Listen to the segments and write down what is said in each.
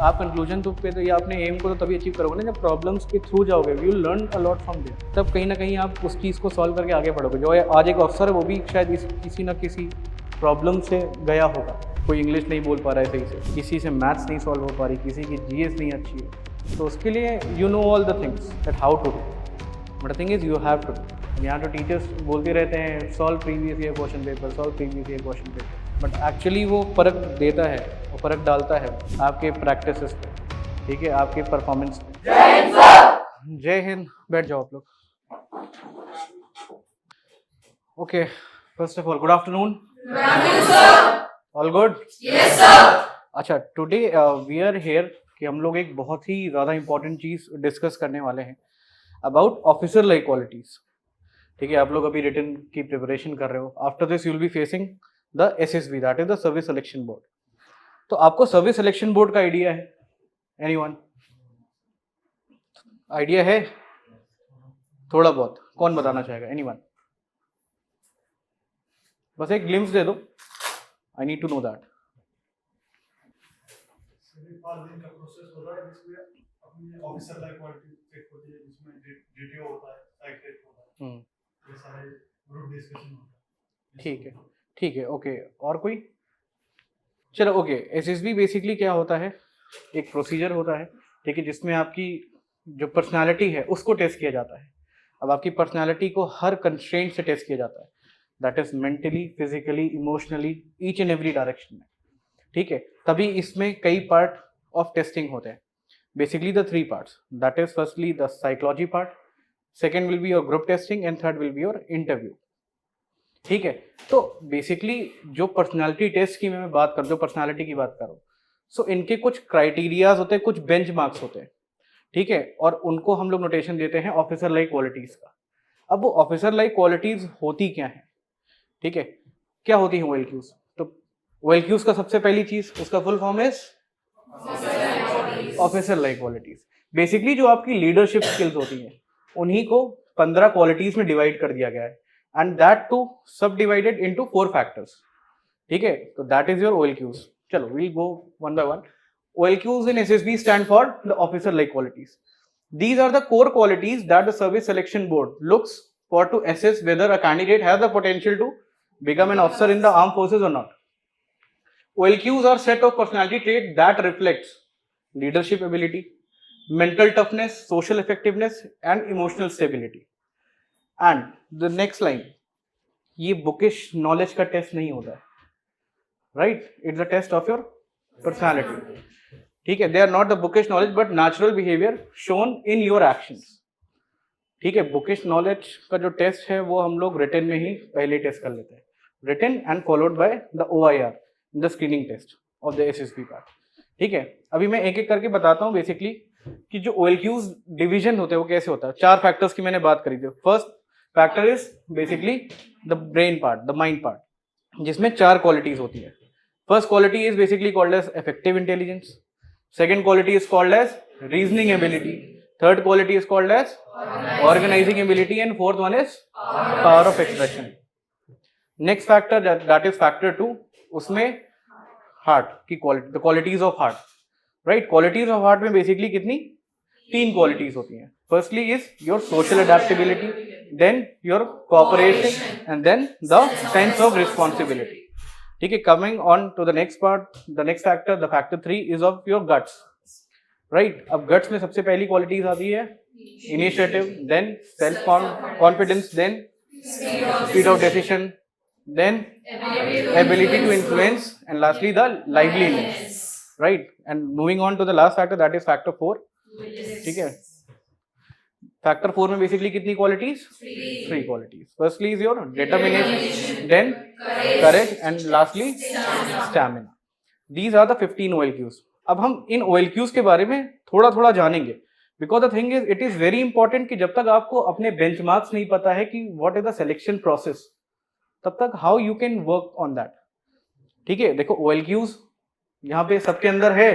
आप कंक्लूजन तो पे तो या अपने एम को तो तभी अचीव करोगे ना जब प्रॉब्लम्स के थ्रू जाओगे, you learn a lot from there, तब कहीं ना कहीं आप उस चीज़ को सॉल्व करके आगे बढ़ोगे। जो आज एक अफसर है वो भी शायद किसी ना किसी प्रॉब्लम से गया होगा, कोई इंग्लिश नहीं बोल पा रहा है सही से, किसी से मैथ्स नहीं सॉल्व हो पा रही, किसी की जीएस नहीं अच्छी है, तो उसके लिए you know all the things that how to do, but the thing is you have to do. यहाँ तो टीचर्स बोलते रहते हैं solve previous year question paper, solve previous year question paper, but actually वो फ़र्क देता है, वो फ़र्क डालता है आपके प्रैक्टिसेस पे, ठीक है, आपके परफॉर्मेंस पे। जय हिंद। बैठ जाओ आप लोग। Okay, first of all good afternoon. All good? Yes sir. अच्छा, टुडे वी आर हियर कि हम लोग एक बहुत ही ज़्यादा इंपॉर्टेंट चीज़ डिस्कस करने वाले हैं अबाउट ऑफिसर लाइक क्वालिटीज़। ठीक है, आप लोग अभी रिटन की प्रिपरेशन कर रहे हो। After this you will be facing the SSB, that is the service selection board. तो आपको सर्विस सिलेक्शन बोर्ड का आइडिया है? एनीवन आइडिया है? थोड़ा बहुत कौन बताना चाहेगा? एनीवन? बस एक ग्लिम्स दे दो, I need to know that. दिन का प्रोसेस हो रहा है जिसमें अपनी ऑफिसर लाइक क्वालिटी चेक होती है, जिसमें डीटीओ होता है, साइट टेस्ट होता है, ये सारे ग्रुप डिस्कशन होता है। ठीक है, ठीक है, ओके। और कोई? चलो ओके। एसएसबी बेसिकली क्या होता है? एक प्रोसीजर होता है, ठीक है, जिसमें आपकी जो पर्सनालिटी है उसको टेस्ट किया जाता है। अब आपकी पर्सनालिटी को हर कंस्ट्रेंट से टेस्ट किया जाता है, that is mentally, physically, emotionally, each and every direction में, ठीक है। तभी इसमें कई पार्ट ऑफ टेस्टिंग होते हैं, basically the 3 parts, that is firstly the psychology part, second will be your group testing and third will be your interview, ठीक है। तो बेसिकली जो पर्सनालिटी टेस्ट की मैं बात कर, जो पर्सनालिटी की बात करूँ, सो इनके कुछ क्राइटेरियाज होते हैं, कुछ बेंच मार्क्स होते हैं, ठीक है, और उनको हम लोग नोटेशन देते हैं ऑफिसर लाइक क्वालिटीज का। अब वो ऑफिसर लाइक क्वालिटीज होती क्या है, ठीक है, क्या होती है ओएलक्यूज? तो ओएलक्यूज का सबसे पहली चीज, उसका full form is officer like qualities. Basically जो आपकी लीडरशिप स्किल्स होती हैं उन्हीं को 15 क्वालिटीज में डिवाइड कर दिया गया है, and that too subdivided into 4 factors, ठीक है। तो दैट इज योर ओएलक्यूज। चलो we'll go one by one. OLQs in SSB stand for the officer like qualities. These are the core qualities that the service selection board looks for to assess whether a candidate has the potential to become an officer in the armed forces or not. OLQs are set of personality traits that reflects leadership ability, mental toughness, social effectiveness and emotional stability. And the next line, ये bookish knowledge का test नहीं होता है, right? It's a test of your personality. ठीक है, they are not the bookish knowledge but natural behaviour shown in your actions, ठीक है। Bookish knowledge का जो टेस्ट है वो हम लोग रिटन में ही पहले टेस्ट कर लेते हैं, written and followed by the OIR, the screening test of the SSB part, ठीक है। अभी मैं एक एक करके बताता हूँ बेसिकली कि जो OLQs डिवीजन होते हैं वो कैसे होता है। 4 फैक्टर्स की मैंने बात करी थी। First factor is basically the brain part, the mind part, जिसमें 4 क्वालिटीज होती है। First quality is basically called as effective intelligence, second quality is called as reasoning ability, third quality is called as organizing ability, and fourth one is power of expression. Next factor, that is factor 2, उसमें heart की quality, the qualities of heart, right? Qualities of heart में basically कितनी? 3 qualities होती हैं। Firstly is your social adaptability, then your cooperation, and then the sense of responsibility, ठीक है। Coming on to the next part, the next factor, the factor 3 is of your guts, right. अब guts में सबसे पहली qualities आती है initiative, then self confidence, then speed of decision, then ability to influence, and lastly the liveliness, right. And moving on to the last factor, that is factor 4, ठीक है। Factor 4 में basically कितनी qualities? 3 qualities. Firstly is your determination, then courage, and lastly stamina. These are the 15 OLQs। अब हम इन OLQs के बारे में थोड़ा थोड़ा जानेंगे, because the thing is it is very important कि जब तक आपको अपने बेंचमार्क्स नहीं पता है कि what is the selection process, तब तक how you can work on that, ठीक है। देखो OLQs यहाँ पे सबके अंदर है,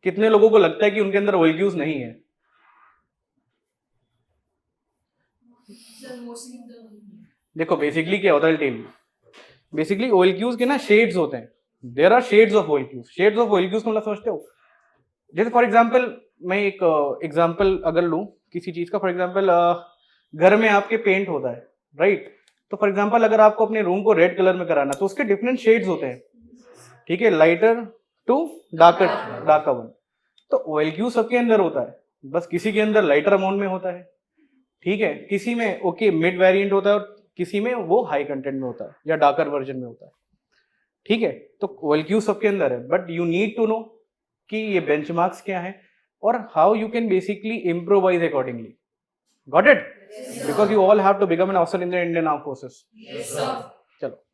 कितने लोगों को लगता है कि उनके अंदर OLQs नहीं है? देखो बेसिकली क्या होता है, टेल यू, बेसिकली OLQs के ना शेड्स होते हैं, there are shades of OLQs. Shades of OLQs को मतलब समझते हो? जैसे फॉर एग्जांपल मैं एक एग्जांपल अगर लूं किसी चीज का, फॉर एग्जांपल घर में आपके पेंट होता है, राइट? तो फॉर एग्जांपल अगर आपको अपने रूम को रेड कलर में कराना तो उसके डिफरेंट शेड्स होते हैं, ठीक है, लाइटर टू डार्कर वन. तो OLQ सबके अंदर होता है, बस किसी के अंदर लाइटर अमाउंट में होता है, ठीक है, किसी में ओके मिड वेरिएंट होता है और किसी में वो हाई कंटेंट में होता है या डार्कर वर्जन में होता है, ठीक है. तो OLQ सबके अंदर है, but you need to know कि ये बेंचमार्क्स क्या है और how you can basically improvise accordingly. Got it? Because you all have to become an officer in the Indian arm forces. चलो,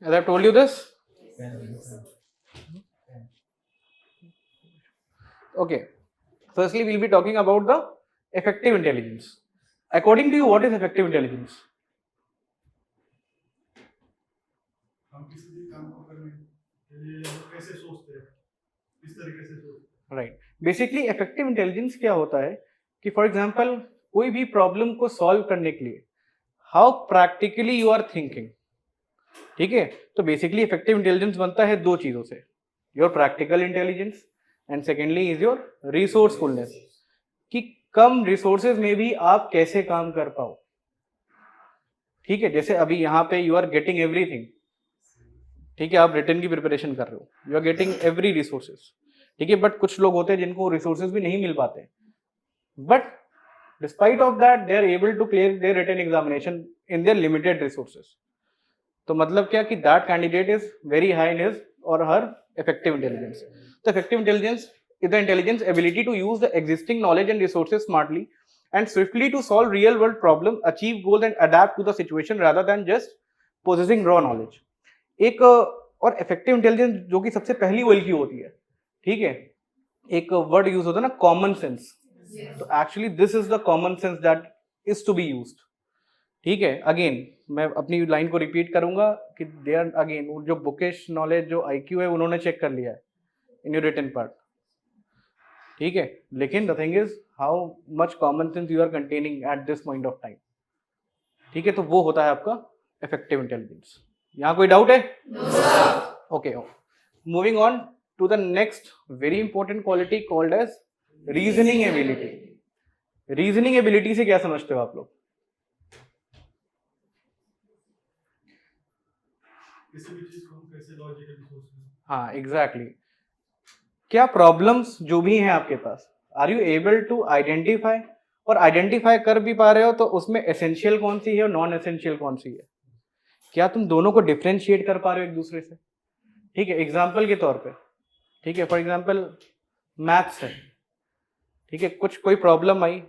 as I told you this. Okay, firstly we'll be talking about the effective intelligence. According to you, what is effective intelligence? हम किसी भी काम को करने के लिए कैसे सोचते हैं, किस तरीके से सोचते हैं. Right. Basically effective intelligence क्या होता है कि फॉर एग्जाम्पल कोई भी प्रॉब्लम को सॉल्व करने के लिए how practically you are thinking, ठीक है. तो बेसिकली इफेक्टिव इंटेलिजेंस बनता है दो चीजों से, your practical intelligence and secondly is your resourcefulness, कि कम रिसोर्सेज में भी आप कैसे काम कर पाओ, ठीक है. जैसे अभी यहाँ पे यू आर गेटिंग एवरीथिंग, ठीक है, आप रिटर्न की प्रिपरेशन कर रहे हो, you are getting every resources, ठीक है, बट कुछ लोग होते हैं जिनको रिसोर्सेज भी नहीं मिल पाते, but despite of that they are able to clear their written examination in their limited resources. तो मतलब क्या कि that candidate is very high in his और हर इफेक्टिव इंटेलिजेंस. तो effective intelligence is the intelligence ability to use the existing knowledge and resources smartly and swiftly to solve real world problem, achieve goals and adapt to the situation rather than just possessing raw knowledge. एक और effective intelligence जो कि सबसे पहली OLQ होती है, ठीक है, एक वर्ड यूज होता है ना, कॉमन सेंस. तो actually this is the common sense that is to be used, ठीक है. अगेन मैं अपनी लाइन को रिपीट करूंगा कि दे आर अगेन जो बुकिश नॉलेज जो IQ है उन्होंने चेक कर लिया है इन योर रिटन पार्ट, ठीक है, लेकिन the thing is how much common sense you are containing at this point of time, ठीक है. तो वो होता है आपका इफेक्टिव इंटेलिजेंस. यहाँ कोई डाउट है? Okay, moving on to the next very important quality called as reasoning ability. Reasoning ability से क्या समझते हो आप लोग? किसी भी चीज को हम कैसे लॉजिकली सोचते हैं. हाँ, एग्जैक्टली. क्या प्रॉब्लम्स जो भी हैं आपके पास, are you able to identify, और आइडेंटिफाई कर भी पा रहे हो तो उसमें एसेंशियल कौन सी है और नॉन एसेंशियल कौन सी है? क्या तुम दोनों को डिफ्रेंशिएट कर पा रहे हो एक दूसरे से? ठीक है, एग्जाम्पल के तौर पे, ठीक है, फॉर एग्जाम्पल मैथ्स है, ठीक है, कुछ कोई प्रॉब्लम आई,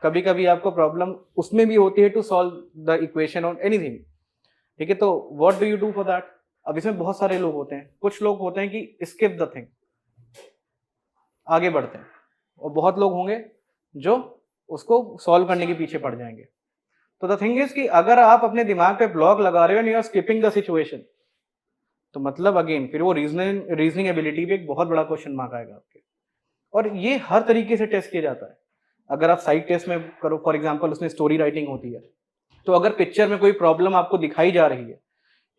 कभी कभी आपको प्रॉब्लम उसमें भी होती है टू सॉल्व द इक्वेशन और एनीथिंग, ठीक है. तो what do you do for that? अब इसमें बहुत सारे लोग होते हैं, कुछ लोग होते हैं कि स्किप द थिंग, आगे बढ़ते हैं, और बहुत लोग होंगे जो उसको सॉल्व करने के पीछे पड़ जाएंगे. तो द थिंग इज कि अगर आप अपने दिमाग पे ब्लॉक लगा रहे हो and you are skipping the situation, तो मतलब अगेन फिर वो रीजनिंग एबिलिटी पे एक बहुत बड़ा क्वेश्चन मार्क आएगा आपके. और ये हर तरीके से टेस्ट किया जाता है. अगर आप साइड टेस्ट में करो, फॉर एग्जाम्पल उसमें स्टोरी राइटिंग होती है, तो अगर पिक्चर में कोई प्रॉब्लम आपको दिखाई जा रही है,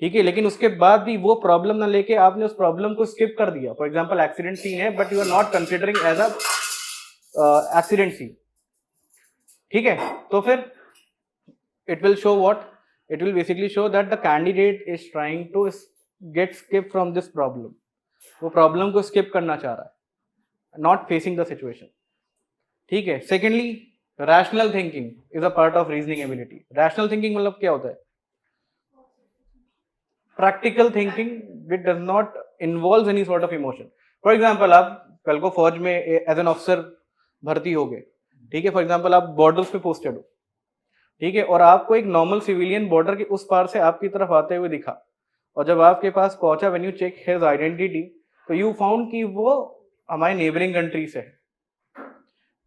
ठीक है, लेकिन उसके बाद भी वो प्रॉब्लम ना लेके आपने उस प्रॉब्लम को स्किप कर दिया, फॉर एग्जांपल एक्सीडेंट सीन है but you are not considering as a accident scene, ठीक है, तो फिर it will show what, it will basically show that the candidate is trying to get skip from this problem. वो problem को skip करना चाह रहा है, नॉट फेसिंग द सिचुएशन, ठीक है. Secondly, rational thinking is a part of reasoning ability. Rational thinking मतलब क्या होता है? Practical thinking which does not involve any sort of emotion. For example आप कल को फौज में एज एन ऑफिसर भर्ती हो गए, ठीक है, फॉर एग्जाम्पल आप बॉर्डर्स पे पोस्टेड हो, ठीक है, और आपको एक नॉर्मल सिविलियन बॉर्डर के उस पार से आपकी तरफ आते हुए दिखा, और जब आपके पास पहुंचा, when you check his identity, तो यू फाउंड कि वो हमारे नेबरिंग कंट्री से है,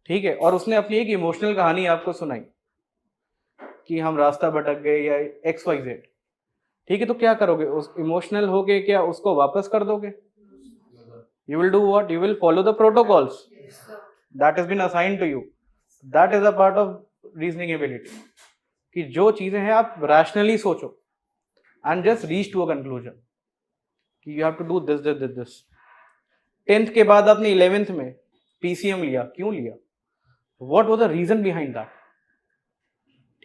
ठीक है, और उसने अपनी एक इमोशनल कहानी आपको सुनाई कि हम रास्ता भटक गए या XYZ, ठीक है. तो क्या करोगे? उस इमोशनल हो गए, क्या उसको वापस कर दोगे? You will do what? You will follow the protocols that has been assigned to you. That is a part of reasoning ability, कि जो चीजें हैं आप रैशनली सोचो and just reach to a conclusion कि you have to do this this this this. 10th के बाद आपने 11th में PCM लिया, क्यों लिया? What was the reason behind that?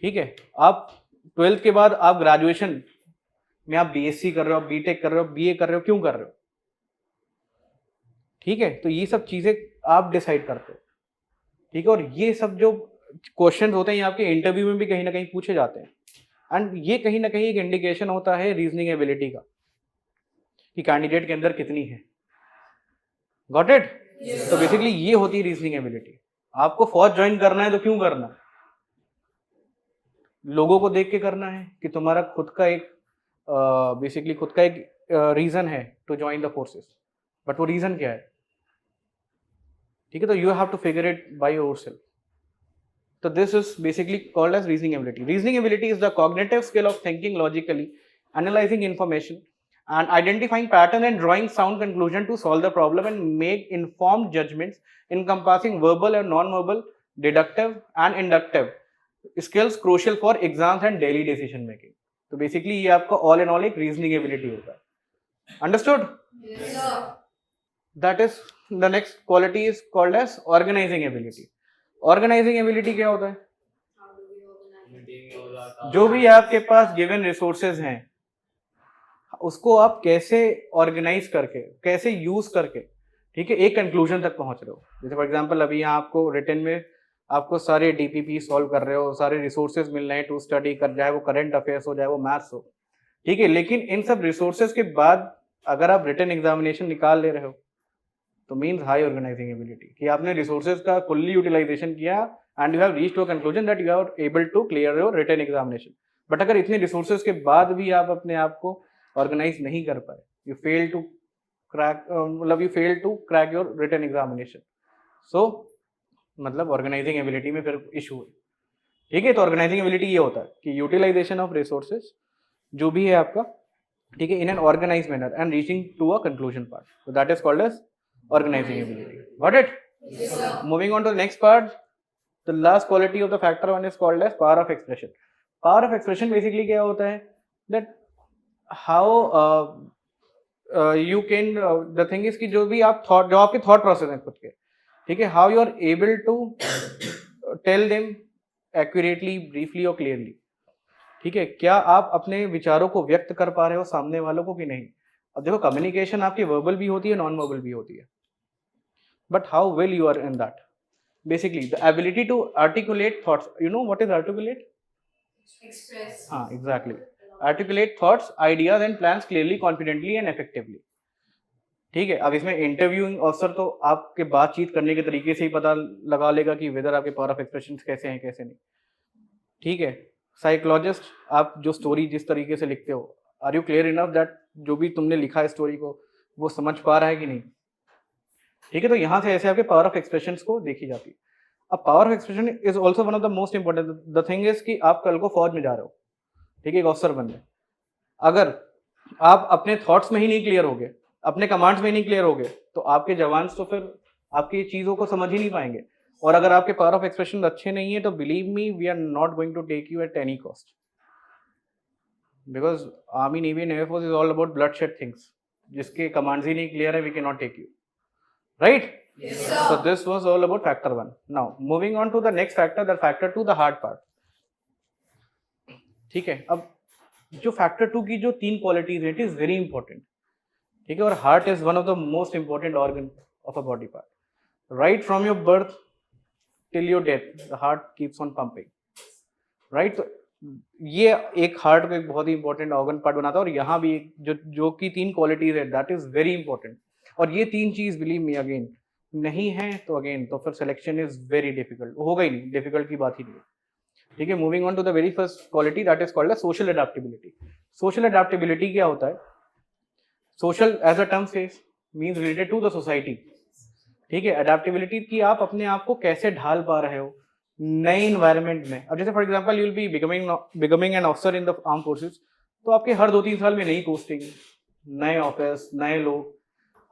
ठीक है, आप 12th के बाद आप ग्रेजुएशन में आप BSc कर रहे हो, BTech कर रहे हो, BA कर रहे हो, क्यों कर रहे हो? ठीक है, तो ये सब चीजें आप डिसाइड करते हो। ठीक है, और ये सब जो क्वेश्चन होते हैं ये आपके इंटरव्यू में भी कहीं ना कहीं पूछे जाते हैं, एंड ये कहीं ना कहीं एक इंडिकेशन होता है रीजनिंग एबिलिटी का कि कैंडिडेट के अंदर कितनी है। Got it? तो बेसिकली ये होती है रीजनिंग एबिलिटी। आपको फौज ज्वाइन करना है तो क्यों करना है? लोगों को देख के करना है कि तुम्हारा खुद का एक बेसिकली खुद का एक रीजन है to join the forces, but वो रीजन क्या है? ठीक है, तो you have to figure it by yourself. So this is basically called as reasoning ability. Reasoning ability is the cognitive skill of thinking logically, analyzing information, and identifying pattern and drawing sound conclusion to solve the problem and make informed judgments encompassing verbal and non-verbal, deductive and inductive skills crucial for exams and daily decision making. तो basically ये आपका all in all एक reasoning ability होता है। Understood? Yes, sir. That is the next quality is called as organizing ability. Organizing ability क्या होता है? जो भी आपके पास गिवन रिसोर्सेज हैं उसको आप कैसे ऑर्गेनाइज करके, कैसे यूज करके, ठीक है, एक कंक्लूजन तक पहुंच रहे हो। जैसे फॉर एग्जांपल अभी यहाँ आपको रिटन में आपको सारे DPP सॉल्व कर रहे हो, सारे रिसोर्सेज मिल रहे हैं टू स्टडी कर, चाहे वो करंट अफेयर्स हो, चाहे वो मैथ्स हो, ठीक है, लेकिन इन सब रिसोर्सेज के बाद अगर आप रिटन एग्जामिनेशन निकाल ले रहे हो तो मीन्स हाई ऑर्गेनाइजिंग एबिलिटी कि आपने रिसोर्सेज का फुल्ली यूटिलाइजेशन किया and you have reached to a conclusion that you are able to clear your written examination. But अगर इतने रिसोर्सेज के बाद भी आप अपने आप को ऑर्गेनाइज नहीं कर पाए, यू फेल टू क्रैक, मतलब you fail to crack your written examination, so मतलब ऑर्गेनाइजिंग एबिलिटी में फिर इशू है। ठीक है, तो ऑर्गेनाइजिंग एबिलिटी ये होता है कि यूटिलाइजेशन ऑफ रिसोर्सेज जो भी है आपका, ठीक है, in an organize manner and reaching to a conclusion part, so that is called as organizing ability. Got it? Yes, sir. Moving on to the next part, the last quality of the factor one is called as power of expression. Power of expression basically क्या होता है? That how you can the thing is कि जो भी आप thought, जो आपके thought process हैं खुद के, ठीक है, how you are able to tell them accurately, briefly और clearly. ठीक है, क्या आप अपने विचारों को व्यक्त कर पा रहे हो सामने वालों को कि नहीं? अब देखो, कम्युनिकेशन आपकी वर्बल भी होती है, नॉन वर्बल भी होती है, but how well you are in that? Basically the ability to articulate thoughts, you know what is articulate? Express. हाँ, exactly, articulate thoughts, ideas and plans clearly, confidently and effectively. ठीक है, अब इसमें interviewing अफसर तो आपके बातचीत करने के तरीके से ही पता लगा लेगा कि वेदर आपके पावर ऑफ एक्सप्रेशन कैसे हैं कैसे नहीं। ठीक है, साइकोलॉजिस्ट आप जो स्टोरी जिस तरीके से लिखते हो, are you clear enough that जो भी तुमने लिखा है स्टोरी को वो समझ पा रहा है कि नहीं? ठीक है, तो यहाँ से ऐसे आपके पावर ऑफ एक्सप्रेशन को देखी जाती है। अब power of expression is also one of the most important. The thing is कि आप कल को फौज में जा रहे हो, ठीक है, एक ऑफिसर बनने, अगर आप अपने थॉट्स में ही नहीं क्लियर होगे, अपने कमांड्स में ही नहीं क्लियर होगे, तो आपके जवान तो फिर आपकी चीजों को समझ ही नहीं पाएंगे। और अगर आपके पावर ऑफ एक्सप्रेशन अच्छे नहीं है तो believe me, we are not going to take you at any cost, because army, navy and airforce is all about bloodshed things. जिसके कमांड्स ही नहीं क्लियर है, we can not take you, right? Yes, sir. So this was all about factor one. Now moving on to the next factor, the factor two, the hard part. ठीक है, अब जो factor to की जो 3 qualities है, it is very important. ठीक है, और heart is one of the most important organ of a body part. Right from your birth till your death the heart keeps on pumping, right? तो ये एक heart को एक बहुत ही इंपॉर्टेंट ऑर्गन पार्ट बनाता है, और यहाँ भी जो कि 3 क्वालिटीज है, दैट इज वेरी इंपॉर्टेंट। और ये 3 चीज बिलीव मी अगेन नहीं है तो अगेन तो फिर सिलेक्शन इज वेरी डिफिकल्ट, होगा ही नहीं, डिफिकल्ट की बात ही नहीं है। ठीक है, moving on to the very first quality, that is called social adaptability. Social adaptability क्या होता है? Social as a term says means related to the society. ठीक है, अडेप्टेबिलिटी की आप अपने आप को कैसे ढाल पा रहे हो नए इन्वायरमेंट में। अब जैसे for example you will be becoming an officer in the arm forces, तो आपके हर 2-3 साल में नई पोस्टिंग, नए ऑफिस, नए लोग,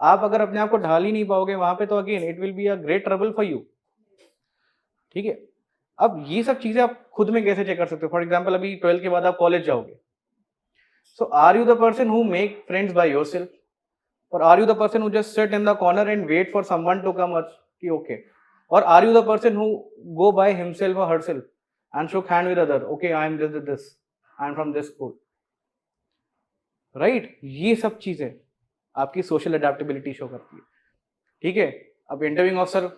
आप अगर अपने आप को ढाल ही नहीं पाओगे वहां पे, तो again it will be a great trouble for you. ठीक है, अब ये सब चीजें आप खुद में कैसे चेक कर सकते हो? फॉर एग्जांपल अभी 12th के बाद आप कॉलेज जाओगे, So are you the person who make friends by yourself, or are you the person who just sit in the corner and wait for someone to come ki okay, or are you the person who go by himself or herself and shook hand with other, okay I am this, I am from this school, right? ये सब चीजें आपकी social adaptability show करती है, ठीक है? अब interviewing officer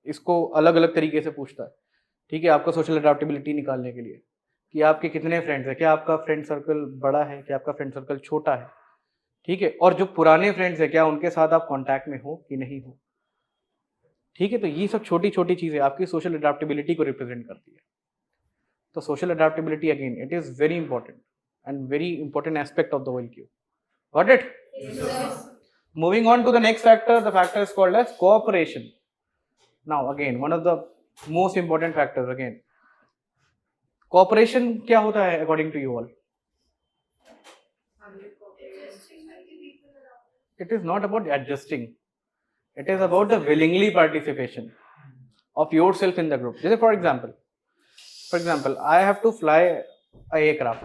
इसको अलग अलग तरीके से पूछता है, ठीक है, आपका सोशल अडेप्टेबिलिटी निकालने के लिए कि आपके कितने फ्रेंड्स हैं, क्या आपका फ्रेंड सर्कल बड़ा है, क्या आपका फ्रेंड सर्कल छोटा है, ठीक है, और जो पुराने फ्रेंड्स हैं क्या उनके साथ आप कांटेक्ट में हो कि नहीं हो, ठीक है? तो ये सब छोटी छोटी चीजें आपकी सोशल अडेप्टेबिलिटी को रिप्रेजेंट करती है. तो social adaptability again it is very important and very important aspect of the OLQ. Got it? Yes, sir. Moving on to the next factor, the factor is called as cooperation. Now again, one of the most important factors again. Cooperation क्या होता है according to you all? It is not about adjusting. It is about the willingly participation of yourself in the group. जैसे for example, I have to fly a aircraft.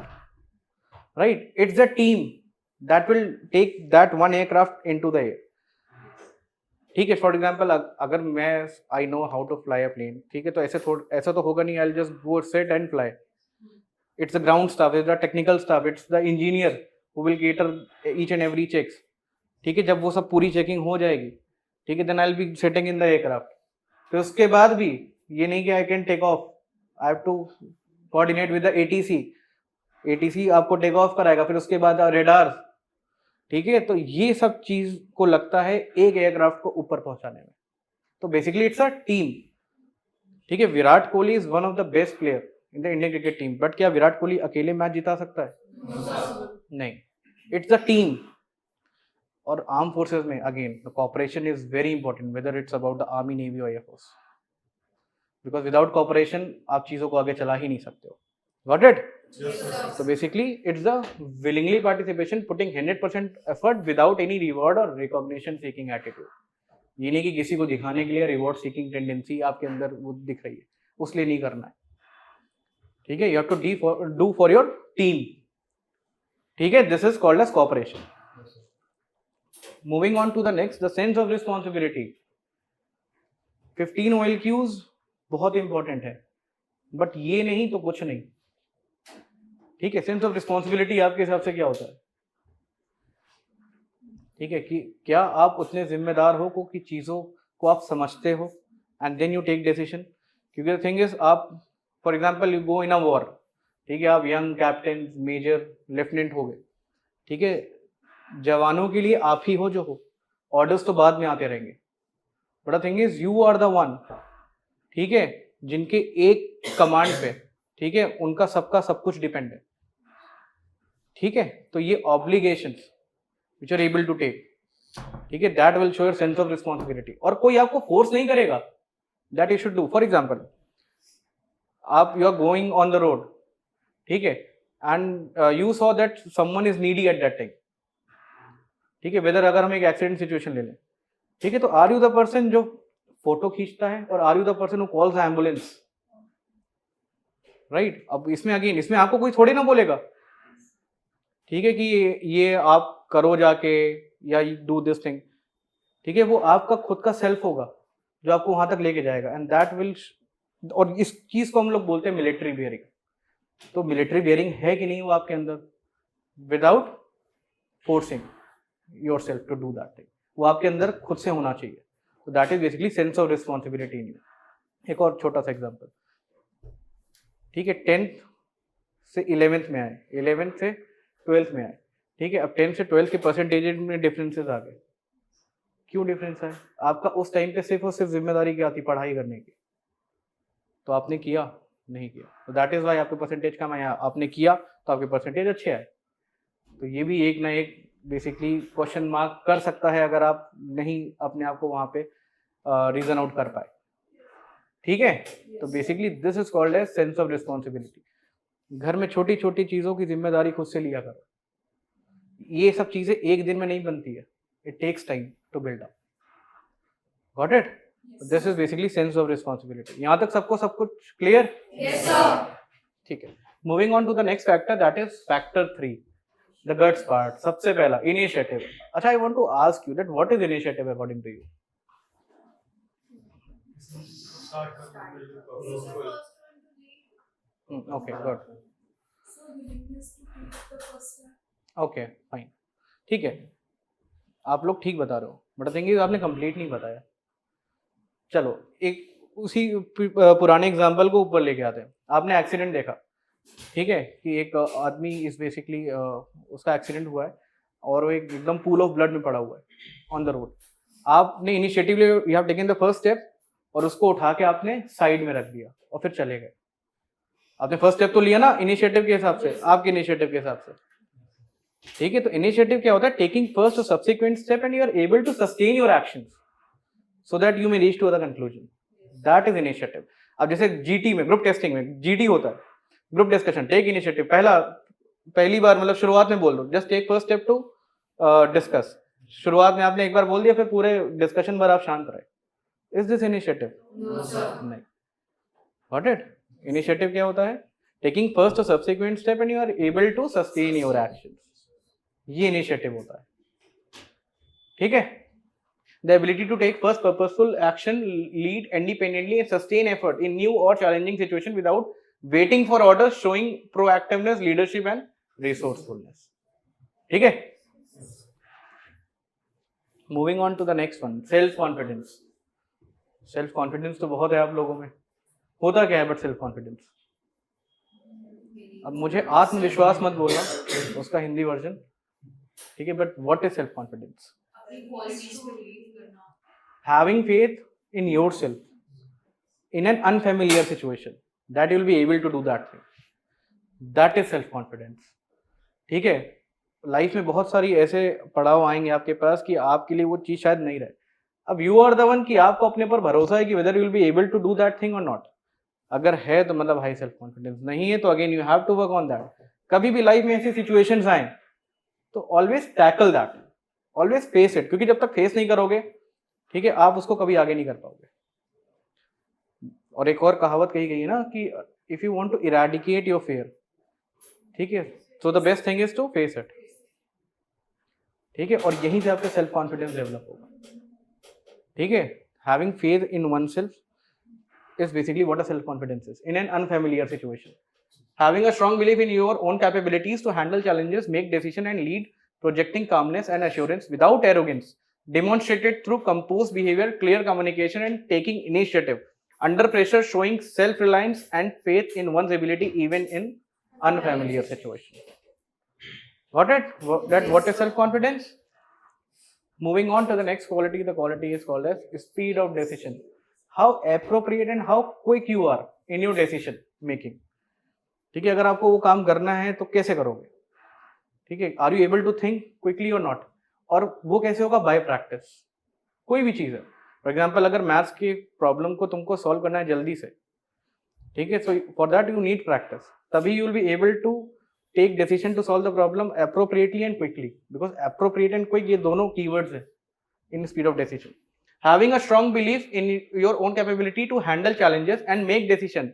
Right? It's the team that will take that one aircraft into the air. ठीक है, for example अगर मैं I know how to fly a plane, ठीक है, तो ऐसा तो होगा नहीं I just go set and fly. It's the ground staff, it's the technical staff, it's the engineer who will cater each and every checks. ठीक है, जब वो सब पूरी चेकिंग हो जाएगी, ठीक है, then I will be setting in the aircraft. फिर उसके बाद भी ये नहीं कि I can take off, I have to coordinate with the ATC. ATC आपको टेक ऑफ कराएगा, फिर उसके बाद रेडार. ठीक है, तो ये सब चीज को लगता है एक एयरक्राफ्ट को ऊपर पहुंचाने में. तो बेसिकली इट्स अ टीम. ठीक है, Virat Kohli is one of the best player in the Indian cricket team, but क्या विराट कोहली अकेले मैच जिता सकता है? नहीं, इट्स द टीम. और आर्म फोर्सेस में again the cooperation is very important, whether it's about the army, navy और एयरफोर्स, बिकॉज विदाउट कोऑपरेशन आप चीजों को आगे चला ही नहीं सकते हो. Got it? So basically it's the willingly participation, putting 100% effort without any reward or recognition seeking attitude. ये नहीं कि किसी को दिखाने के लिए रिवॉर्ड सीकिंग टेंडेंसी आपके अंदर वो दिख रही है, उसलिए नहीं करना है. ठीक है, you have to do for your team. ठीक है, this is called as cooperation. Moving on to the next, the sense of responsibility. 15 OLQs बहुत इंपॉर्टेंट है, बट ये नहीं तो कुछ नहीं. ठीक है, सेंस ऑफ रिस्पॉन्सिबिलिटी आपके हिसाब से क्या होता है? ठीक है, कि क्या आप उतने जिम्मेदार हो कि चीज़ों को आप समझते हो and then you take decision. क्योंकि द थिंग इज, आप for example you go in a war, ठीक है, आप यंग कैप्टन, मेजर, लेफ्टिनेंट हो गए. ठीक है, जवानों के लिए आप ही हो जो हो, ऑर्डर्स तो बाद में आते रहेंगे, but the thing is you are the one, ठीक है, जिनके एक कमांड पे, ठीक है, उनका सबका सब कुछ डिपेंड है. ठीक है, तो ये obligations which are able to take, ठीक है, that will show your sense of responsibility. और कोई आपको फोर्स नहीं करेगा, that you should do. For example, आप you are going on the road, ठीक है, and you saw that someone is needy at that time. ठीक है, वेदर अगर हम एक एक्सीडेंट सिचुएशन ले लें, ठीक है, तो आर यू द पर्सन जो फोटो खींचता है, और are you the person who calls the ambulance? Right? अब इसमें अगेन, इसमें आपको कोई थोड़ी ना बोलेगा, ठीक है, कि ये आप करो जाके, या डू दिस थिंग. ठीक है, वो आपका खुद का सेल्फ होगा जो आपको वहां तक लेके जाएगा, एंड दैट विल. और इस चीज को हम लोग बोलते हैं मिलिट्री बियरिंग. तो मिलिट्री बियरिंग है कि नहीं वो आपके अंदर, without forcing yourself to do that thing, वो आपके अंदर खुद से होना चाहिए. तो that is basically sense of responsibility in you. एक और छोटा सा एग्जाम्पल, ठीक है, 10th से 11th में आए, 11th से 12th में आए. ठीक है, अब 10th से 12th के परसेंटेज में डिफरेंसेस आ गए. क्यों डिफरेंस है? आपका उस टाइम पे सिर्फ और सिर्फ जिम्मेदारी क्या थी? पढ़ाई करने की. तो आपने किया नहीं किया, तो दैट इज वाई आपके परसेंटेज कम आया. आपने किया तो आपके परसेंटेज अच्छे आए. तो ये भी एक ना एक बेसिकली क्वेश्चन मार्क कर सकता है अगर आप नहीं अपने आप को वहां पे रीजन आउट कर पाए. ठीक है, तो basically this is called as sense of responsibility. घर में छोटी छोटी चीजों की जिम्मेदारी खुद से लिया करो. ये सब चीजें एक दिन में नहीं बनती है, it takes time to build up. Got it? This is basically sense of responsibility. यहां तक सबको सब कुछ क्लियर? Yes, sir. ठीक है, moving on to the next factor, that is factor 3. The guts part, सबसे पहला इनिशिएटिव. अच्छा, I want to ask you that what is initiative according to you? Start करने के लिए okay, good. So willingness to take the first step. Okay, fine. ठीक है, आप लोग ठीक बता रहे हो, बट थिंग इज आपने कंप्लीट नहीं बताया. चलो एक उसी पुराने एग्जांपल को ऊपर लेके आते हैं. आपने एक्सीडेंट देखा, ठीक है, कि एक आदमी इज बेसिकली उसका एक्सीडेंट हुआ है और वो एकदम पूल ऑफ ब्लड में पड़ा हुआ है ऑन द रोड. आपने initiative you have taken the first step और उसको उठा के आपने साइड में रख दिया और फिर चले गए. आपने फर्स्ट स्टेप तो लिया ना इनिशिएटिव के हिसाब से, आपके इनिशिएटिव के हिसाब से. ठीक है, तो इनिशिएटिव क्या होता है? टेकिंग फर्स्ट और subsequent step and you are able to sustain your actions so that you may reach to the conclusion. That is initiative. अब जैसे जीटी में, ग्रुप टेस्टिंग में जीडी होता है, ग्रुप डिस्कशन. टेक इनिशिएटिव, पहली बार मतलब शुरुआत में बोल दो, just take first step to discuss. शुरुआत में आपने एक बार बोल दिया, फिर पूरे डिस्कशन भर आप शांत रहे. Is this initiative? No, sir. नहीं. Got it? इनिशिएटिव क्या होता है? टेकिंग फर्स्ट और subsequent step and you are able to sustain your actions. ये इनिशिएटिव होता है. ठीक है, the ability to take first purposeful action, lead independently and sustain effort in new और challenging situation without waiting for order, showing proactiveness, leadership and resourcefulness. ठीक है, moving on to the next one, self confidence. Self confidence तो बहुत है आप लोगों में. होता क्या है बट सेल्फ कॉन्फिडेंस? अब मुझे आत्मविश्वास मत बोलना, उसका हिंदी वर्जन. ठीक है, but what is self confidence? अपनी qualities पे believe करना. Having faith in yourself in an unfamiliar situation that you will be able to do that thing. That is self confidence. ठीक है, लाइफ में बहुत सारी ऐसे पड़ाव आएंगे आपके पास कि आपके लिए वो चीज शायद नहीं रहे. अब यू आर द वन कि आपको अपने पर भरोसा है कि whether you will be able to do that thing और नॉट. अगर है तो मतलब हाई सेल्फ कॉन्फिडेंस, नहीं है तो again you have to work on that. कभी भी लाइफ में ऐसी सिचुएशंस आए तो always tackle that, always face it, क्योंकि जब तक फेस नहीं करोगे, ठीक है, आप उसको कभी आगे नहीं कर पाओगे. और एक और कहावत कही गई है ना कि if you want to eradicate your fear, ठीक है, so the best thing is to face it. ठीक है, और यहीं से आपका सेल्फ कॉन्फिडेंस डेवलप होगा. ठीक है, having faith in one self is basically what a self confidence is in an unfamiliar situation. Having a strong belief in your own capabilities to handle challenges, make decisions and lead, projecting calmness and assurance without arrogance, demonstrated through composed behavior, clear communication and taking initiative. Under pressure, showing self-reliance and faith in one's ability even in unfamiliar situations. Got it? What is self-confidence? Moving on to the next quality, the quality is called as speed of decision. How appropriate and how quick you are in your decision making. ठीक है, अगर आपको वो काम करना है तो कैसे करोगे? ठीक है, are you able to think quickly और नॉट? और वो कैसे होगा? By practice. कोई भी चीज़ है, फॉर एग्जाम्पल अगर मैथ्स की प्रॉब्लम को तुमको सॉल्व करना है जल्दी से, ठीक है, so for that you need practice. तभी you will be able to take decision to solve the problem appropriately and quickly, because appropriate and quick ये दोनों कीवर्ड्स है in speed of decision. Having a strong belief in your own capability to handle challenges and make decision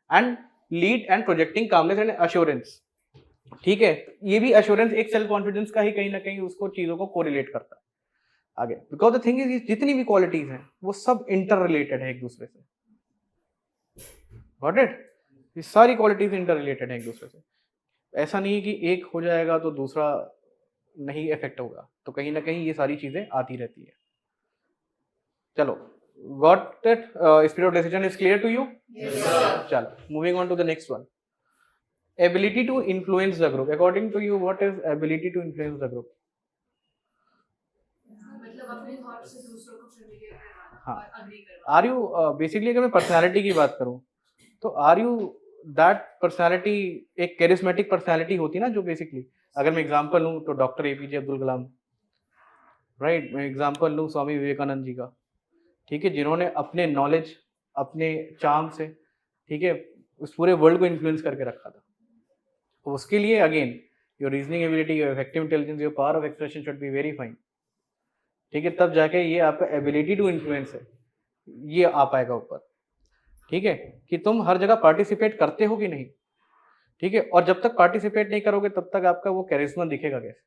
and lead and projecting calmness and assurance. ठीक है, ये भी assurance एक self confidence का ही कहीं ना कहीं उसको चीजों को कोरिलेट करता है आगे. बिकॉज द थिंग इज जितनी भी क्वालिटीज हैं वो सब इंटर रिलेटेड है एक दूसरे से. Got it? ये सारी क्वालिटीज इंटर रिलेटेड है एक दूसरे से. ऐसा नहीं है कि एक हो जाएगा तो दूसरा नहीं इफेक्ट होगा, तो कहीं ना कहीं ये सारी चीजें आती रहती है. चलो, got it? Speed of decision is clear to you? Yes, sir. चल, moving on to the next one. Ability to influence the group. According to you, what is ability to influence the group? मतलब अपने thought से दूसरों को familiar करवाना हाँ. और agree करवाना. Are you basically अगर मैं पर्सनालिटी की बात करूं तो आर यू दैट पर्सनालिटी, एक कैरिस्मेटिक पर्सनालिटी होती ना, जो बेसिकली अगर मैं एग्जांपल लूं तो doctor APJ Abdul Kalam, right. मैं एग्जांपल लूं स्वामी विवेकानंद जी का, ठीक है, जिन्होंने अपने नॉलेज, अपने चार्म से, ठीक है, उस पूरे वर्ल्ड को इन्फ्लुएंस करके रखा था. तो उसके लिए again your reasoning ability, your effective intelligence, your power of expression should be very fine. ठीक है, तब जाके ये आपका एबिलिटी टू इन्फ्लुएंस है, ये आ पाएगा ऊपर. ठीक है, कि तुम हर जगह पार्टिसिपेट करते हो कि नहीं. ठीक है, और जब तक पार्टिसिपेट नहीं करोगे तब तक आपका वो कैरिज्मा दिखेगा कैसे?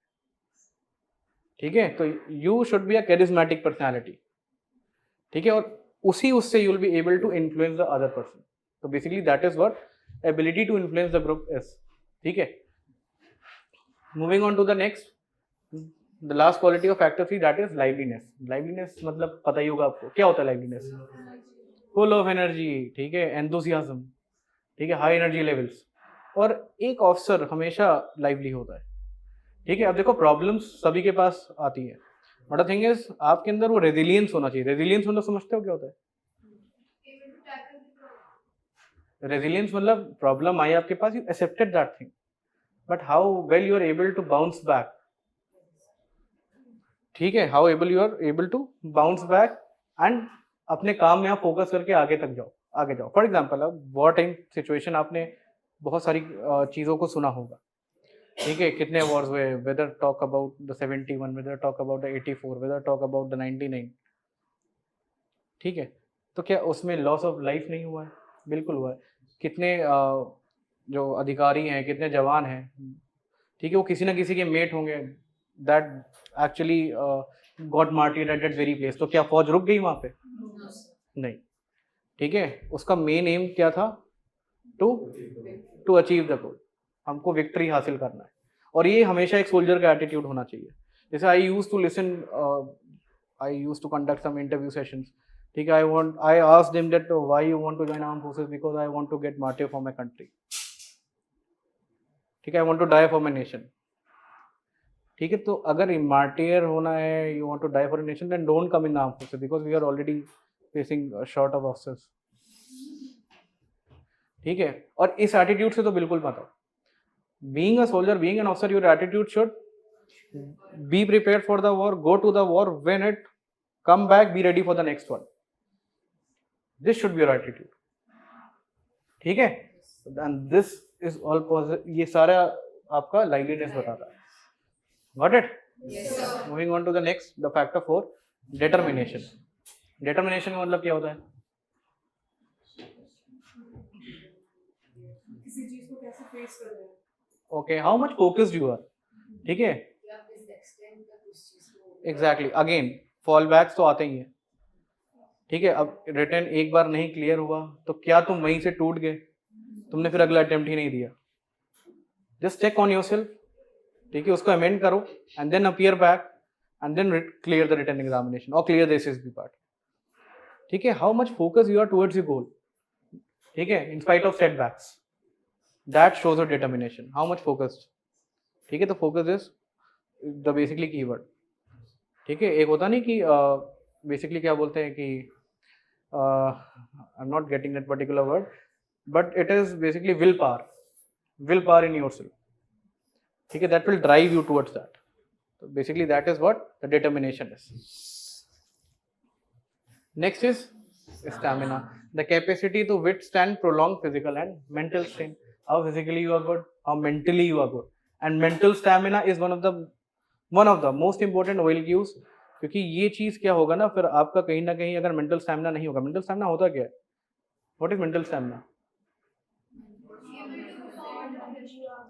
ठीक है, तो you should be a charismatic personality, ठीक है, और उसी उससे you will be able to influence the other person. तो basically that is what ability to influence the group is. ठीक है, moving on to the next, the last quality of factor 3, that is liveliness. Liveliness मतलब पता ही होगा आपको क्या होता है लाइवलीनेस. फुल ऑफ एनर्जी, ठीक है, एंथुसियाज्म, ठीक है, हाई एनर्जी लेवल्स. और एक ऑफिसर हमेशा लाइवली होता है. ठीक है, अब देखो प्रॉब्लम्स सभी के पास आती है, बट द थिंग इज आपके अंदर वो रेजिलियंस होना चाहिए. रेजिलियंस मतलब समझते हो क्या होता है? able to tackle the problem. Resilience मतलब प्रॉब्लम आई आपके पास, you accepted that thing, but how well you are able to bounce back. ठीक है, how able you are able to bounce back and अपने काम में आप फोकस करके आगे तक जाओ, आगे जाओ. फॉर एग्जाम्पल अब वॉर टाइम सिचुएशन आपने बहुत सारी चीज़ों को सुना होगा. ठीक है, कितने वॉर्स हुए, whether talk about the 71, whether talk about the 84, whether talk about the 99. ठीक है, तो क्या उसमें लॉस ऑफ लाइफ नहीं हुआ है? बिल्कुल हुआ है. कितने जो अधिकारी हैं, कितने जवान हैं, ठीक है, वो किसी ना किसी के मेट होंगे that actually got मार्टियर्ड at that very place. तो क्या फौज रुक गई वहाँ पे? No, sir. नहीं. ठीक है, उसका मेन एम क्या था? To achieve the goal. हमको विक्ट्री हासिल करना है, और ये हमेशा एक सोल्जर का एटीट्यूड होना चाहिए. जैसे I use to listen, I use to conduct some interview sessions. ठीक है, I asked them that why you want to join armed forces, because I want to get martyr for my country. ठीक है, I want to die for my nation. ठीक है, तो अगर martyr होना है, you want to die for nation, then don't come in armed forces because we are already facing short of officers. ठीक है, और इस एटीट्यूड से तो बिल्कुल मत आओ. being a soldier, being an officer, your attitude should be prepared for the war, go to the war, when it come back, be ready for the next one. This should be your attitude. ठीक है, and this is all positive. ये सारा आपका liveliness बताता है. Got it? Yes, sir. Moving on to the next, the factor 4, determination. Determination का मतलब क्या होता है? किसी चीज को कैसे फेस कर रहे हैं? Okay, how much focused you are. ठीक है, या किस एक्सटेंट तक उस चीज को एग्जैक्टली. अगेन फॉल बैक्स तो आते ही हैं. ठीक है, अब रिटर्न एक बार नहीं क्लियर हुआ तो क्या तुम वहीं से टूट गए? तुमने फिर अगला अटेम्प्ट ही नहीं दिया. Just check on yourself. ठीक है, उसको अमेंड करो and then appear back and then clear the written examination और clear this is B part. ठीक है, how much focus you are towards your goal. ठीक है, in spite of setbacks, that shows your determination. How much focused. ठीक है, तो focus is the basically keyword. ठीक है, एक होता नहीं कि बेसिकली क्या बोलते हैं कि I am not getting that particular word, but it is basically will power in yourself. ठीक है, that will drive you towards that. तो basically that is what the determination is. Next is stamina, the capacity to withstand prolong physical and mental strain. How physically you are good, how mentally you are good. And mental stamina is one of the most important OL Qs. क्योंकि ये चीज क्या होगा ना, फिर आपका कहीं ना कहीं अगर मेंटल स्टैमिना नहीं होगा. मेंटल स्टैमिना होता क्या है? What is mental stamina?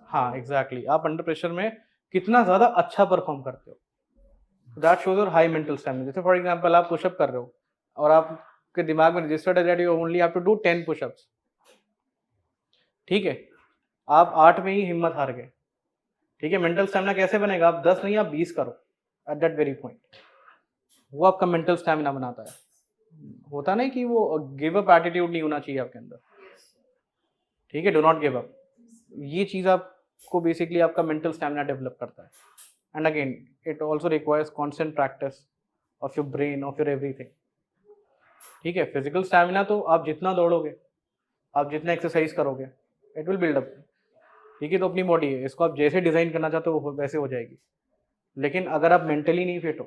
हाँ एग्जैक्टली, आप अंडर प्रेशर में कितना ज्यादा अच्छा परफॉर्म करते हो, that shows your high mental stamina. जैसे फॉर एग्जांपल आप पुशअप कर रहे हो और आपके दिमाग में रजिस्टर्ड है that you only have to do 10 pushups. ठीक है, आप 8 में ही हिम्मत हार गए. ठीक है, मेंटल स्टैमिना कैसे बनेगा? आप 10 नहीं, आप 20 करो एट दैट वेरी पॉइंट. वो आपका मेंटल स्टैमिना बनाता है. होता नहीं कि वो गिव अप एटीट्यूड नहीं होना चाहिए आपके अंदर. ठीक है, डू नॉट गिव अप. ये चीज आपको बेसिकली आपका मेंटल स्टैमिना डेवलप करता है. And again it also requires constant practice of your brain, of your everything. ठीक है, फिजिकल स्टैमिना तो आप जितना दौड़ोगे, आप जितना एक्सरसाइज करोगे, इट विल बिल्ड अप. ठीक है, तो अपनी बॉडी है, इसको आप जैसे डिजाइन करना चाहते हो वैसे हो जाएगी. लेकिन अगर आप मेंटली नहीं फिट हो,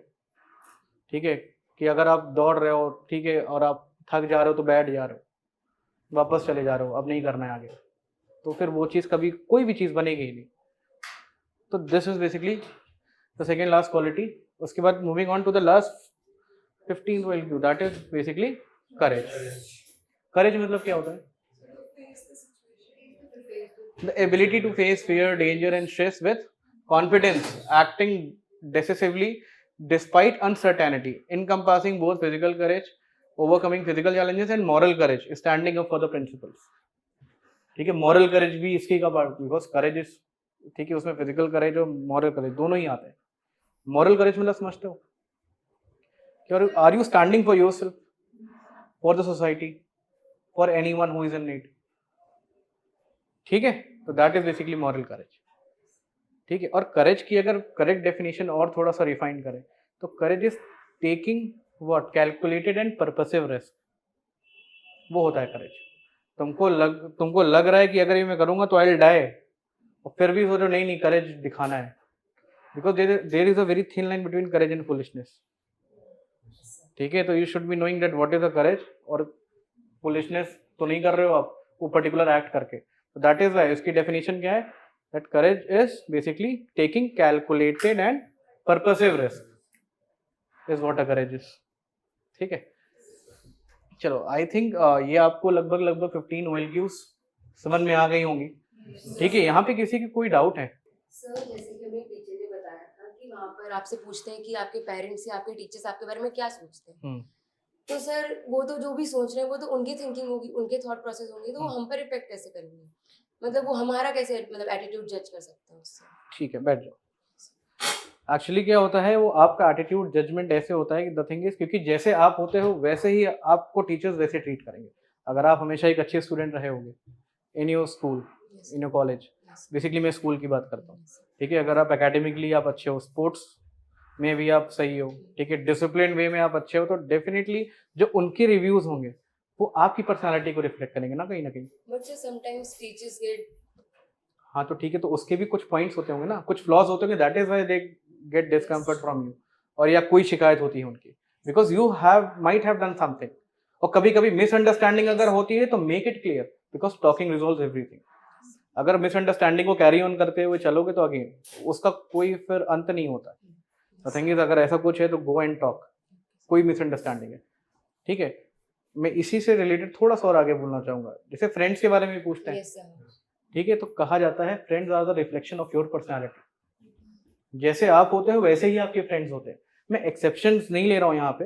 ठीक है, कि अगर आप दौड़ रहे हो, ठीक है, और आप थक जा रहे हो तो बैठ जा रहे हो, वापस चले जा रहे हो, अब नहीं करना है आगे, तो फिर वो चीज़ कभी कोई भी चीज़ बनेगी ही नहीं. तो this is basically the second last quality. उसके बाद moving on to the last 15th value, that is basically courage. Courage मतलब क्या होता है? The ability to face fear, danger, and stress with confidence, acting decisively despite uncertainty, encompassing both physical courage, overcoming physical challenges, and moral courage, standing up for the principles. ठीक है, moral courage भी इसकी का part, because courage is, ठीक है, उसमें physical करेज और moral courage दोनों ही आते हैं. moral courage मतलब समझते हो कि are you standing for yourself, for the society, for anyone who is in need. ठीक है, तो that is basically moral courage. ठीक है, और करेज की अगर करेक्ट डेफिनेशन और थोड़ा सा रिफाइन करें तो courage is taking what calculated and purposive risk. वो होता है करेज. तुमको लग रहा है कि अगर ये मैं करूंगा तो आई विल डाई, और फिर भी सोचो नहीं करेज दिखाना है, because there is a very thin line between courage and foolishness. ठीक है, तो you should be knowing that what is a courage, और फुलिशनेस तो नहीं कर रहे हो आप वो पर्टिकुलर एक्ट करके. तो दैट इज वाई इसकी डेफिनेशन क्या है, that courage is basically taking calculated and purposive risk is what a courage is. ठीक है, चलो आई थिंक ये आपको लगभग 15 OLQs समझ में आ गई होंगी. ठीक है, यहाँ पे किसी की कोई डाउट है? सर जैसे कि हमें टीचर ने बताया था कि वहाँ पर आपसे पूछते हैं कि आपके पेरेंट्स या आपके टीचर्स आपके बारे में क्या सोचते हैं. तो सर वो तो जो भी सोच रहे हैं वो तो उनकी थिंकिंग होगी, उनके थॉट प्रोसेस होंगे, तो वो हम पर इफेक्ट कैसे करेंगे, मतलब वो हमारा कैसे मतलब एटीट्यूड जज कर सकते हैं उससे. ठीक है, बैठ जाओ. एक्चुअली क्या होता है, वो आपका एटीट्यूड जजमेंट ऐसे होता है कि द थिंग इज, क्योंकि जैसे आप होते हो वैसे ही आपको टीचर्स वैसे ट्रीट करेंगे. अगर आप हमेशा एक अच्छे स्टूडेंट रहे होगे in your school, in your college, basically मैं स्कूल की बात करता हूँ. ठीक है, अगर आप एकेडमिकली आप अच्छे हो, स्पोर्ट्स में भी आप सही हो, ठीक है, डिसिप्लिन वे में आप अच्छे हो, तो डेफिनेटली जो उनके रिव्यूज होंगे वो आपकी पर्सनालिटी को रिफ्लेक्ट करेंगे ना कहीं. But sir sometimes teachers get, हाँ तो ठीक है, तो उसके भी कुछ पॉइंट्स होते होंगे ना, कुछ फ्लॉज होते होंगे, that is why they get discomfort from you, और या कोई शिकायत होती है उनकी, because you have might have done something. और कभी कभी मिसअंडरस्टैंडिंग अगर होती है तो make it clear, because talking resolves everything. अगर मिसअंडरस्टैंडिंग को कैरी ऑन करते हुए चलोगे तो अगेन उसका कोई फिर अंत नहीं होता. द थिंग इज, अगर ऐसा कुछ है तो गो एंड टॉक, कोई मिसअंडरस्टैंडिंग है. ठीक है, मैं इसी से रिलेटेड थोड़ा सा और आगे बोलना चाहूंगा. जैसे फ्रेंड्स के बारे में पूछते हैं, यस सर, ठीक है, तो कहा जाता है friends are the reflection of your personality. जैसे आप होते हो वैसे ही आपके फ्रेंड्स होते हैं. मैं एक्सेप्शंस नहीं ले रहा हूँ यहाँ पे,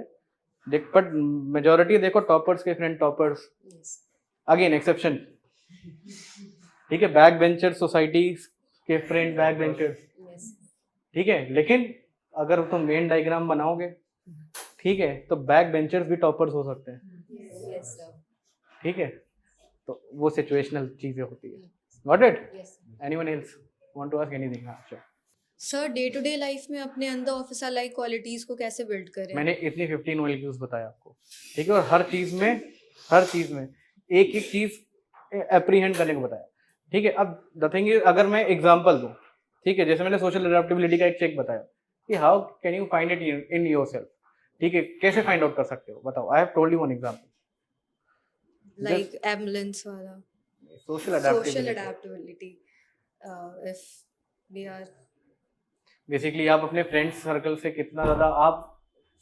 देख, बट मेजोरिटी देखो टॉपर्स के friend toppers, yes again exception. ठीक है, बैक बेंचर सोसाइटी के फ्रेंड बैक बेंचर्स. यस ठीक है, लेकिन अगर तुम वेन डायग्राम बनाओगे, ठीक है, तो बैक बेंचर्स भी टॉपर्स हो सकते हैं. यस सर, ठीक है, तो वो सिचुएशनल चीजें होती है. Got it? Yes anyone else want to ask anything? हाँ sure. Sir day to day life में अपने अंदर ऑफिसर लाइक क्वालिटीज को कैसे बिल्ड करें? मैंने इतनी 15 OLQs बताया आपको. ठीक है, और हर चीज में एक चीज एप्रीहेंड करने को बताया. ठीक है, अब द थिंग इज, अगर मैं एग्जांपल दूं, ठीक है, जैसे मैंने सोशल अडेप्टेबिलिटी का एक चेक बताया कि how can you find it in yourself. ठीक है, कैसे फाइंड आउट कर सकते हो, बताओ. I have told you one example, like ambulance वाला social social adaptability. Adaptability. If we are basically आप अपने फ्रेंड्स सर्कल से कितना ज़्यादा आप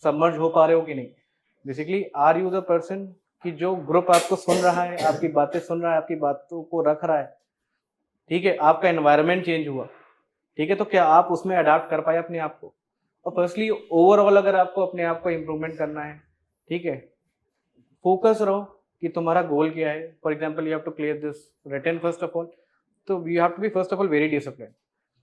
सबमर्ज हो पा रहे हो कि नहीं. Basically are you the person कि जो ग्रुप आपको सुन रहा है, आपकी बातें सुन रहा है, आपकी बातों को रख रहा है. ठीक है, आपका एनवायरनमेंट चेंज हुआ, ठीक है, तो क्या आप उसमें अडाप्ट कर पाए अपने आप को. और फर्स्टली ओवरऑल अगर आपको अपने आप को इम्प्रूवमेंट करना है, ठीक है, फोकस रहो कि तुम्हारा गोल क्या है. For example you have to clear this written first of all, तो you have to be first of all very discipline.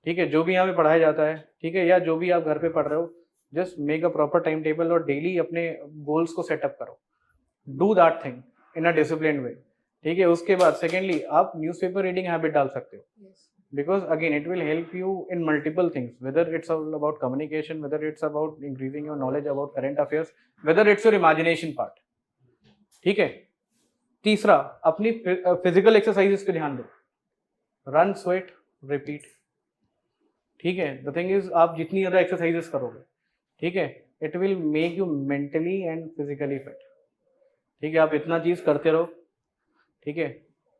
ठीक है, जो भी यहाँ पे पढ़ाया जाता है, ठीक है, या जो भी आप घर पे पढ़ रहे हो, just make a proper time table और डेली अपने गोल्स को सेटअप करो. Do that thing in a discipline way. ठीक है, उसके बाद सेकेंडली आप न्यूज़पेपर रीडिंग हैबिट डाल सकते हो, because again it will help you in multiple things, whether it's all about communication, whether it's about increasing your knowledge about current affairs, whether it's your imagination part. ठीक है, तीसरा अपनी physical exercises पे ध्यान दो. Run, sweat, repeat. ठीक है, the thing is, आप जितनी ज़्यादा एक्सरसाइजेस करोगे, ठीक है, it will make you mentally and physically fit. ठीक है, आप इतना चीज़ करते रहो. ठीक है,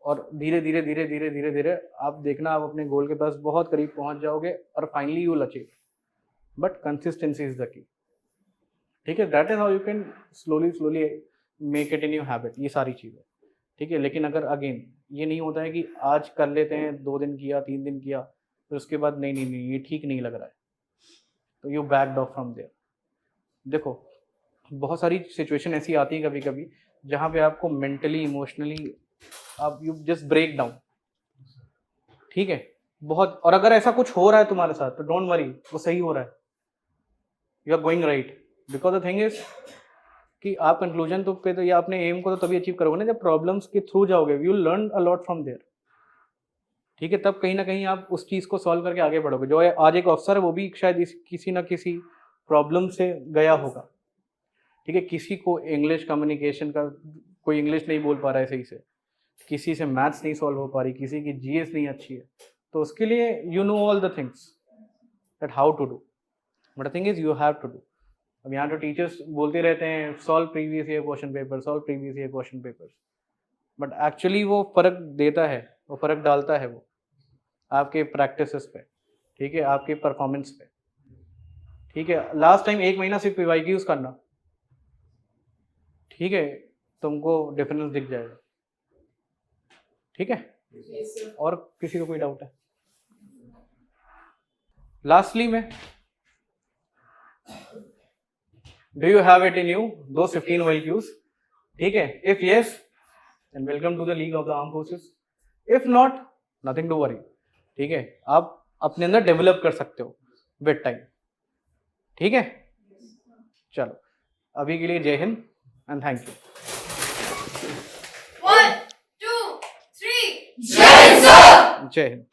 और धीरे धीरे धीरे धीरे धीरे धीरे आप देखना, आप अपने गोल के पास बहुत करीब पहुंच जाओगे और finally you will achieve. But consistency is the key. ठीक है, that is how you can slowly make it in your habit. ये सारी चीज़ें. ठीक है, लेकिन अगर अगेन ये नहीं होता है कि आज कर लेते हैं, 2 दिन किया, 3 दिन किया, फिर उसके बाद नहीं नहीं नहीं ये ठीक नहीं लग रहा है, तो you backed off from there. देखो बहुत सारी सिचुएशन ऐसी आती है कभी कभी जहाँ पे आपको मेंटली इमोशनली आप यू जस्ट ब्रेक डाउन, ठीक है बहुत। और अगर ऐसा कुछ हो रहा है तुम्हारे साथ तो डोंट वरी, वो सही हो रहा है, you are going right, because the thing is कि आप कंक्लूजन तो पे तो या अपने एम को तो तभी अचीव करोगे ना जब प्रॉब्लम्स के थ्रू जाओगे, you learn a lot from there, ठीक है। तब कहीं ना कहीं आप उस चीज़ को सॉल्व करके आगे बढ़ोगे। जो आज एक अफसर है वो भी शायद किसी ना किसी प्रॉब्लम से गया होगा, ठीक है। किसी को इंग्लिश कम्युनिकेशन का कोई इंग्लिश नहीं बोल पा रहा है सही से, किसी से मैथ्स नहीं सॉल्व हो पा रही, किसी की जीएस नहीं अच्छी है, तो उसके लिए you know all the things that how to do, but the thing is you have to do. अब यहाँ तो टीचर्स बोलते रहते हैं solve previous year question paper, solve previous year question papers, but actually वो फर्क देता है, वो फर्क डालता है वो आपके प्रैक्टिसेस पे, ठीक है, आपके परफॉर्मेंस पे, ठीक है। लास्ट टाइम 1 महीना सिर्फ PYQs करना, ठीक है, तुमको डिफरेंस दिख जाएगा, ठीक है। Yes, sir. और किसी को कोई डाउट है? लास्टली में do you have it in you those 15 OLQs, ठीक है। If yes then welcome to the league of the arm forces, if not nothing to worry, ठीक है। आप अपने अंदर डेवलप कर सकते हो विद टाइम, ठीक है। चलो अभी के लिए जय हिंद एंड थैंक यू। 1, 2, 3. जय हिंद।